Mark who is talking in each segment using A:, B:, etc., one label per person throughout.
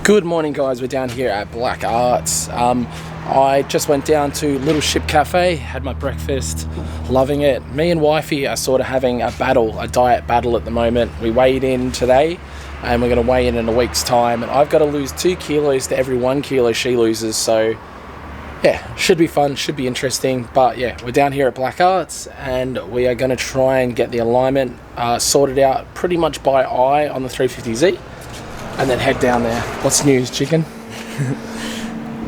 A: Good morning, guys. We're down here at Black Arts. I just went down to Little Ship Cafe, had my breakfast, loving it. Me and wifey are sort of having a diet battle at the moment. We weighed in today and we're going to weigh in a week's time, and I've got to lose 2 kilos to every 1 kilo she loses, so yeah, should be fun, should be interesting. But yeah, we're down here at Black Arts and we are going to try and get the alignment sorted out pretty much by eye on the 350Z and then head down there. What's news, chicken?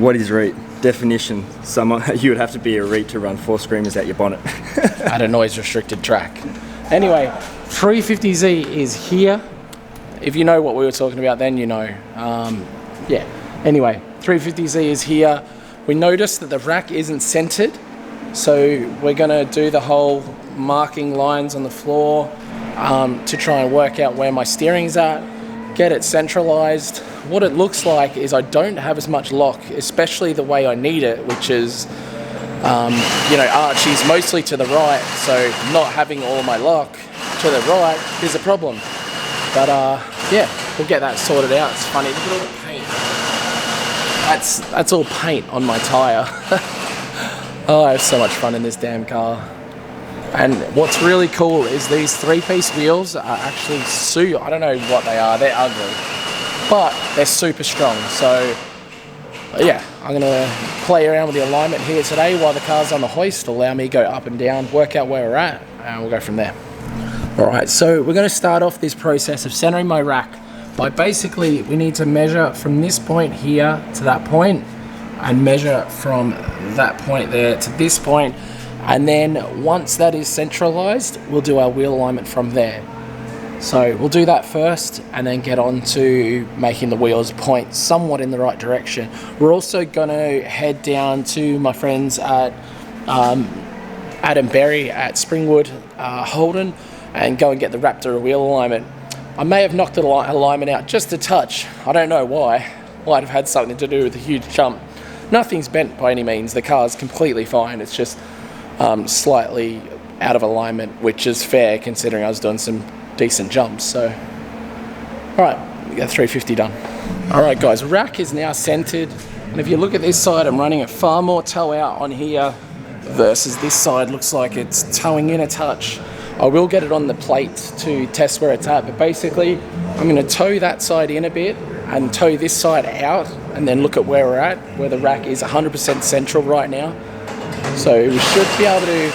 B: What is REIT? Definition, you would have to be a REIT to run 4 screamers at your bonnet.
A: At a noise restricted track. Anyway, 350Z is here. If you know what we were talking about then, you know. Yeah, anyway, 350Z is here. We noticed that the rack isn't centered, so we're gonna do the whole marking lines on the floor to try and work out where my steering's at, get it centralized. What it looks like is I don't have as much lock, especially the way I need it, which is, Archie's mostly to the right, so not having all my lock to the right is a problem. But yeah, we'll get that sorted out. It's funny, look at all the paint. That's all paint on my tyre. Oh, I have so much fun in this damn car. And what's really cool is these 3-piece wheels are actually I don't know what they are, they're ugly, but they're super strong. So yeah, I'm gonna play around with the alignment here today while the car's on the hoist, allow me to go up and down, work out where we're at, and we'll go from there. Alright, so we're gonna start off this process of centering my rack by basically, we need to measure from this point here to that point, and measure from that point there to this point. And then once that is centralized, we'll do our wheel alignment from there. So we'll do that first and then get on to making the wheels point somewhat in the right direction. We're also gonna head down to my friends at Adam Berry at Springwood, Holden, and go and get the Raptor wheel alignment. I may have knocked the alignment out just a touch. I don't know why. Might have had something to do with a huge jump. Nothing's bent by any means. The car's completely fine. It's just slightly out of alignment, which is fair considering I was doing some decent jumps. So, all right, we got 350 done. All right, guys, rack is now centered, and if you look at this side, I'm running it far more toe out on here versus this side. Looks like it's towing in a touch. I will get it on the plate to test where it's at, but basically, I'm going to toe that side in a bit and toe this side out, and then look at where we're at, where the rack is 100% central right now. So we should be able to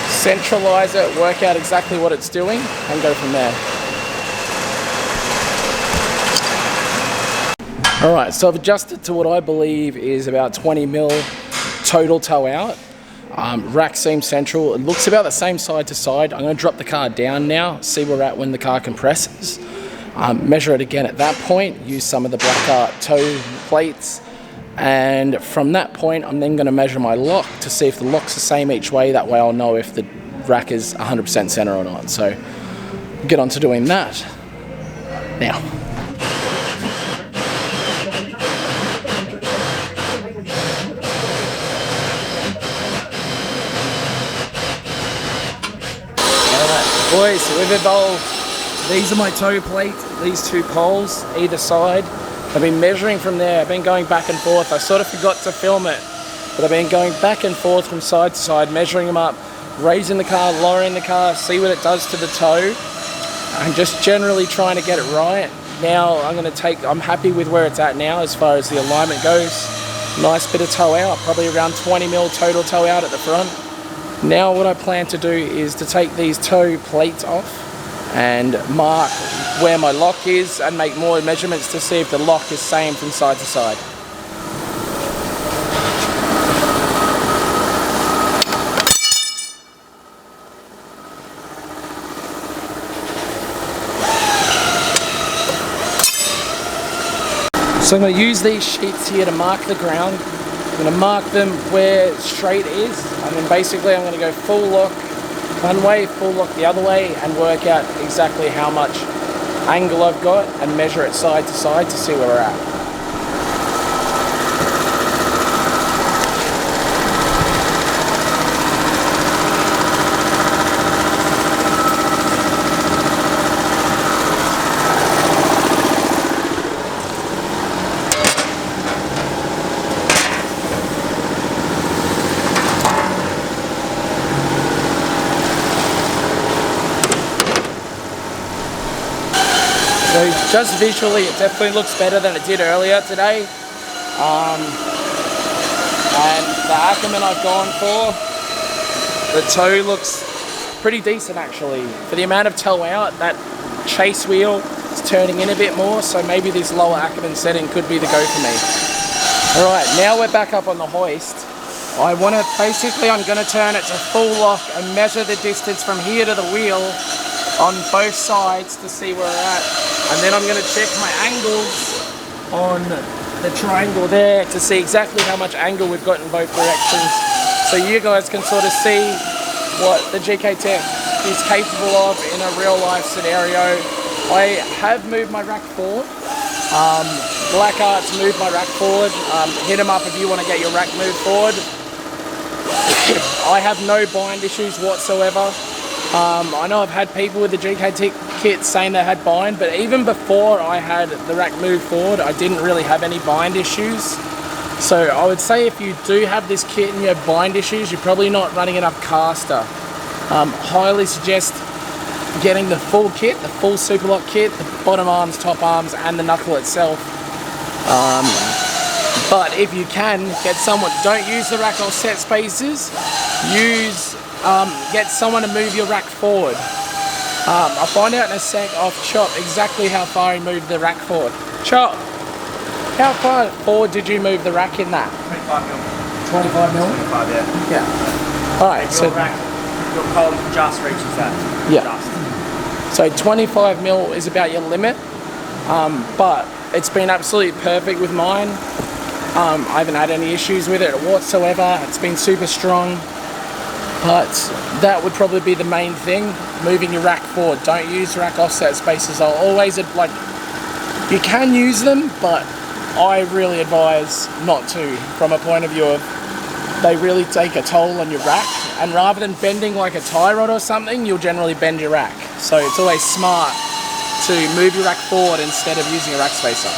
A: centralize it, work out exactly what it's doing, and go from there. All right, so I've adjusted to what I believe is about 20 mil total toe out. Rack seam central. It looks about the same side to side. I'm going to drop the car down now, see where we're at when the car compresses. Measure it again at that point, use some of the Black Art toe plates, and from that point I'm then going to measure my lock to see if the lock's the same each way. That way I'll know if the rack is 100% center or not. So get on to doing that now. Alright boys, so we've evolved. These are my toe plates, these 2 poles either side. I've been measuring from there, I've been going back and forth. I sort of forgot to film it, but I've been going back and forth from side to side, measuring them up, raising the car, lowering the car, see what it does to the toe, and just generally trying to get it right. Now I'm happy with where it's at now as far as the alignment goes. Nice bit of toe out, probably around 20 mil total toe out at the front. Now what I plan to do is to take these toe plates off and mark where my lock is and make more measurements to see if the lock is same from side to side. So I'm going to use these sheets here to mark the ground. I'm going to mark them where straight is, and then basically I'm going to go full lock one way, full lock the other way, and work out exactly how much angle I've got and measure it side to see where we're at. So just visually, it definitely looks better than it did earlier today. And the Ackerman I've gone for, the toe looks pretty decent actually. For the amount of toe out, that chase wheel is turning in a bit more, so maybe this lower Ackerman setting could be the go for me. Alright, now we're back up on the hoist. I'm going to turn it to full lock and measure the distance from here to the wheel on both sides to see where we're at. And then I'm going to check my angles on the triangle there to see exactly how much angle we've got in both directions. So you guys can sort of see what the GK Tech is capable of in a real life scenario. I have moved my rack forward. Black Art's moved my rack forward. Hit them up if you want to get your rack moved forward. I have no bind issues whatsoever. I know I've had people with the GK Tech kit saying they had bind, but even before I had the rack moved forward, I didn't really have any bind issues. So I would say if you do have this kit and you have bind issues, you're probably not running enough caster. Highly suggest getting the full kit, the full Superlock kit, the bottom arms, top arms, and the knuckle itself. But if you can, get someone, don't use the rack offset spaces, get someone to move your rack forward. I'll find out in a sec off Chop exactly how far he moved the rack forward. Chop, how far forward did you move the rack in that?
B: 25 mil.
A: 25 mil?
B: 25, yeah.
A: Yeah. Alright, so...
B: Your column just reaches that.
A: Yeah.
B: Just.
A: So 25 mil is about your limit, but it's been absolutely perfect with mine. I haven't had any issues with it whatsoever. It's been super strong, but that would probably be the main thing, moving your rack forward. Don't use rack offset spaces. I'll always, like, you can use them, but I really advise not to, from a point of view of they really take a toll on your rack, and rather than bending like a tie rod or something, you'll generally bend your rack. So it's always smart to move your rack forward instead of using a rack spacer.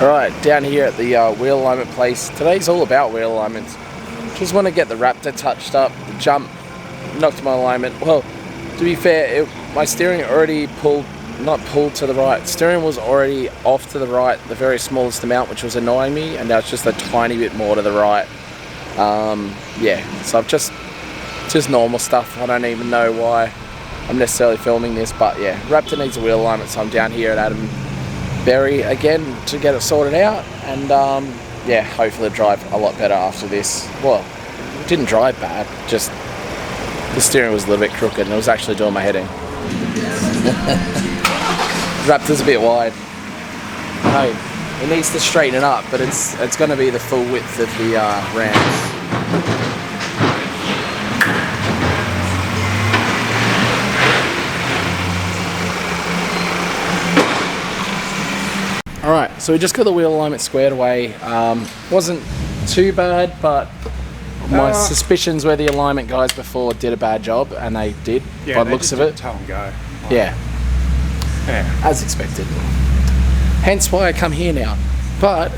A: Alright, down here at the wheel alignment place. Today's all about wheel alignments. Just want to get the Raptor touched up. The jump knocked my alignment. Well, to be fair, my steering already not pulled to the right. Steering was already off to the right, the very smallest amount, which was annoying me, and now it's just a tiny bit more to the right. Yeah, so I've just normal stuff. I don't even know why I'm necessarily filming this, but yeah, Raptor needs a wheel alignment, so I'm down here at Adam Berry again to get it sorted out, and yeah, hopefully it'll drive a lot better after this. Well, it didn't drive bad, just the steering was a little bit crooked and it was actually doing my heading. Raptor's a bit wide. No, it needs to straighten it up, but it's going to be the full width of the Rams. Alright, so we just got the wheel alignment squared away. Wasn't too bad, but my suspicions were the alignment guys before did a bad job, and they did, by the looks of it.
C: Tell them go.
A: Yeah. As expected. Hence why I come here now. But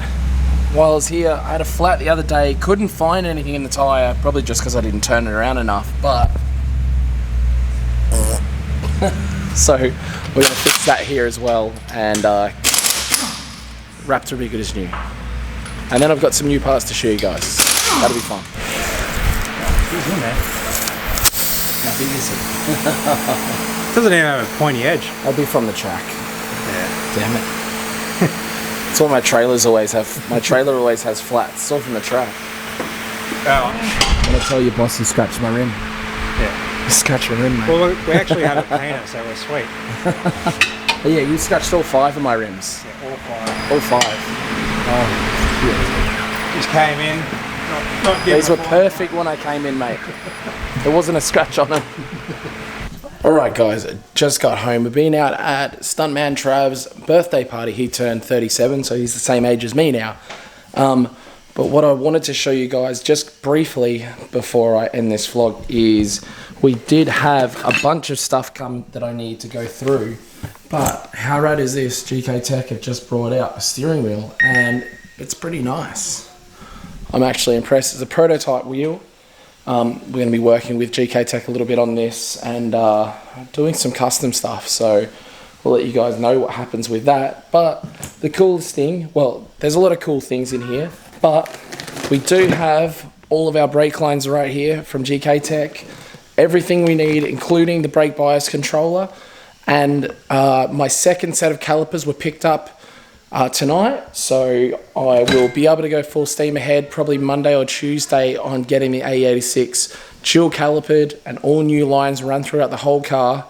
A: while I was here, I had a flat the other day, couldn't find anything in the tyre, probably just because I didn't turn it around enough, but so we're going to fix that here as well, and Raptor will be good as new. And then I've got some new parts to show you guys. That'll be fun.
C: He's in there.
A: How big is it?
C: Doesn't even have a pointy edge.
A: I'll be from the track.
C: Yeah.
A: Damn it. That's what my trailers always have. My trailer always has flats. It's all from the track.
C: Oh.
A: I'm going to tell your boss he scratched my rim.
C: Yeah.
A: He scratched my rim, mate.
C: Well, we actually have it painted, so we're sweet.
A: Oh, yeah, you scratched all 5 of my rims.
C: Yeah, all 5.
A: All 5. Oh, yeah.
C: Just came in. Not
A: These were perfect when I came in, mate. There wasn't a scratch on them. Alright guys, just got home. We've been out at Stuntman Trav's birthday party. He turned 37, so he's the same age as me now. But what I wanted to show you guys just briefly before I end this vlog is we did have a bunch of stuff come that I need to go through. But how rad is this? GK Tech have just brought out a steering wheel and it's pretty nice. I'm actually impressed. It's a prototype wheel. We're going to be working with GK Tech a little bit on this and doing some custom stuff. So we'll let you guys know what happens with that. But the coolest thing, well, there's a lot of cool things in here, but we do have all of our brake lines right here from GK Tech. Everything we need, including the brake bias controller. And my second set of calipers were picked up tonight, so I will be able to go full steam ahead probably Monday or Tuesday on getting the A86 dual calipered and all new lines run throughout the whole car.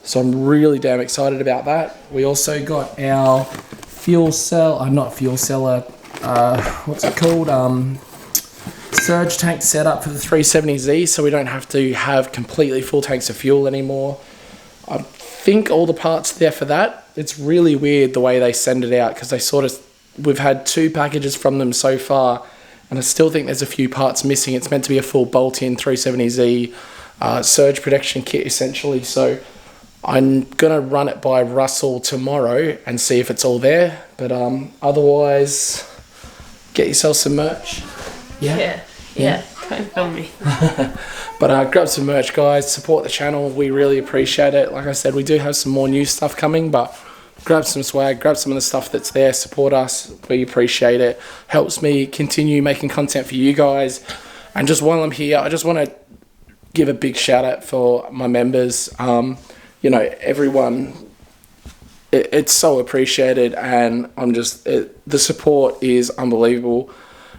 A: So I'm really damn excited about that. We also got our fuel cell, not fuel cell, what's it called? Surge tank set up for the 370Z, so we don't have to have completely full tanks of fuel anymore. I think all the parts there for that. It's really weird the way they send it out, because we've had 2 packages from them so far, and I still think there's a few parts missing. It's meant to be a full bolt-in 370Z surge protection kit essentially, so I'm gonna run it by Russell tomorrow and see if it's all there. But otherwise, get yourself some merch.
D: Yeah. Don't film me.
A: But grab some merch, guys. Support the channel. We really appreciate it. Like I said, we do have some more new stuff coming, but grab some swag, grab some of the stuff that's there. Support us. We appreciate it. Helps me continue making content for you guys. And just while I'm here, I just want to give a big shout out for my members. Everyone. It's so appreciated, and the support is unbelievable,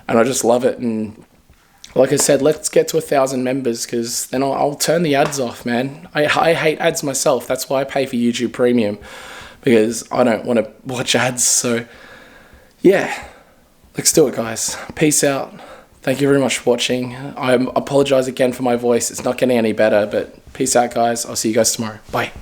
A: and I just love it. And like I said, let's get to 1,000 members, because then I'll turn the ads off, man. I hate ads myself. That's why I pay for YouTube Premium, because I don't want to watch ads. So, yeah, let's do it, guys. Peace out. Thank you very much for watching. I apologize again for my voice. It's not getting any better, but peace out, guys. I'll see you guys tomorrow. Bye.